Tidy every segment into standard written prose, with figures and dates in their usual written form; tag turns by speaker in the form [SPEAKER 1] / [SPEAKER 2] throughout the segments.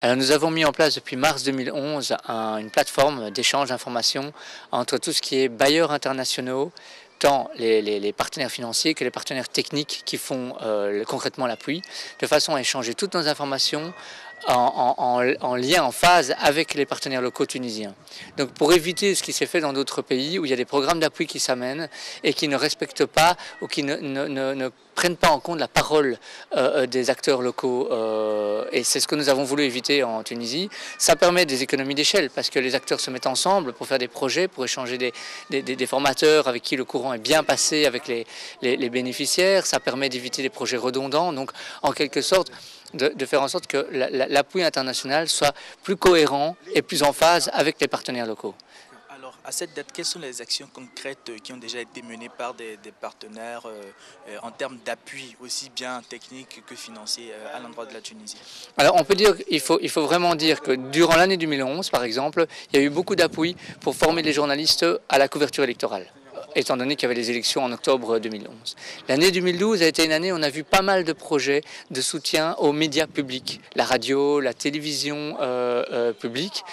[SPEAKER 1] Alors, nous avons mis en place depuis mars 2011 une plateforme d'échange d'informations entre tout ce qui est bailleurs internationaux, tant les partenaires financiers que les partenaires techniques qui font concrètement l'appui, de façon à échanger toutes nos informations en lien, en phase avec les partenaires locaux tunisiens. Donc pour éviter ce qui s'est fait dans d'autres pays où il y a des programmes d'appui qui s'amènent et qui ne respectent pas ou qui ne prennent pas en compte la parole des acteurs locaux, et c'est ce que nous avons voulu éviter en Tunisie. Ça permet des économies d'échelle parce que les acteurs se mettent ensemble pour faire des projets, pour échanger des formateurs avec qui le courant est bien passé avec les bénéficiaires. Ça permet d'éviter des projets redondants, donc en quelque sorte de faire en sorte que l'appui international soit plus cohérent et plus en phase avec les partenaires locaux.
[SPEAKER 2] Alors, à cette date, quelles sont les actions concrètes qui ont déjà été menées par des partenaires en termes d'appui, aussi bien technique que financier, à l'endroit de la Tunisie?
[SPEAKER 1] Alors on peut dire qu'il faut vraiment dire que durant l'année 2011, par exemple, il y a eu beaucoup d'appui pour former les journalistes à la couverture électorale, étant donné qu'il y avait les élections en octobre 2011. L'année 2012 a été une année où on a vu pas mal de projets de soutien aux médias publics, la radio, la télévision publique,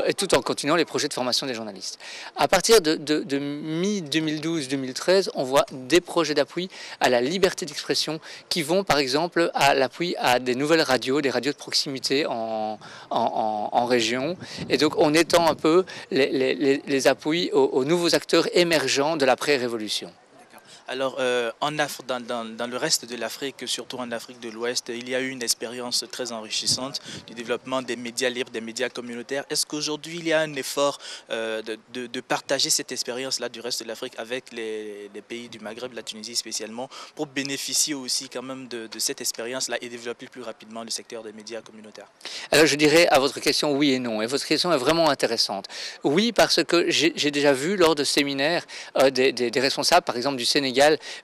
[SPEAKER 1] et tout en continuant les projets de formation des journalistes. À partir de mi-2012-2013, on voit des projets d'appui à la liberté d'expression qui vont par exemple à l'appui à des nouvelles radios, des radios de proximité en région. Et donc on étend un peu les appuis aux nouveaux acteurs émergents de l'après-révolution.
[SPEAKER 2] Alors, dans le reste de l'Afrique, surtout en Afrique de l'Ouest, il y a eu une expérience très enrichissante du développement des médias libres, des médias communautaires. Est-ce qu'aujourd'hui, il y a un effort de partager cette expérience-là du reste de l'Afrique avec les pays du Maghreb, la Tunisie spécialement, pour bénéficier aussi quand même de cette expérience-là et développer plus rapidement le secteur des médias communautaires?
[SPEAKER 1] Alors je dirais à votre question oui et non. Et votre question est vraiment intéressante. Oui, parce que j'ai déjà vu lors de séminaires des responsables, par exemple du Sénégal,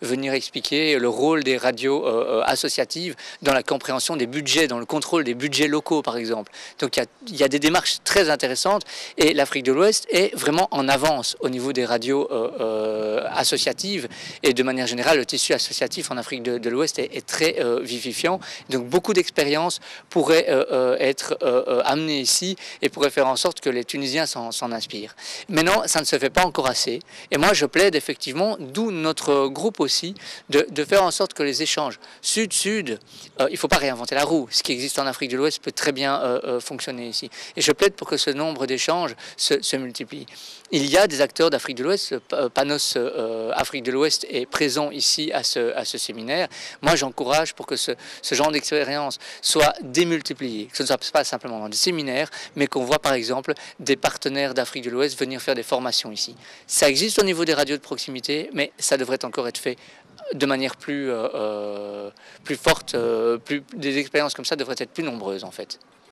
[SPEAKER 1] venir expliquer le rôle des radios associatives dans la compréhension des budgets, dans le contrôle des budgets locaux, par exemple. Donc il y a des démarches très intéressantes et l'Afrique de l'Ouest est vraiment en avance au niveau des radios associatives et de manière générale, le tissu associatif en Afrique de l'Ouest est très vivifiant. Donc beaucoup d'expériences pourraient être amenées ici et pourraient faire en sorte que les Tunisiens s'en inspirent. Maintenant, ça ne se fait pas encore assez. Et moi, je plaide effectivement, d'où notre groupe aussi, de faire en sorte que les échanges sud-sud, il ne faut pas réinventer la roue. Ce qui existe en Afrique de l'Ouest peut très bien fonctionner ici. Et je plaide pour que ce nombre d'échanges se multiplie. Il y a des acteurs d'Afrique de l'Ouest. Panos Afrique de l'Ouest est présent ici à ce séminaire. Moi, j'encourage pour que ce genre d'expérience soit démultiplié, que ce ne soit pas simplement dans des séminaires, mais qu'on voit par exemple des partenaires d'Afrique de l'Ouest venir faire des formations ici. Ça existe au niveau des radios de proximité, mais ça devrait encore être fait de manière plus forte. Des expériences comme ça devraient être plus nombreuses en fait.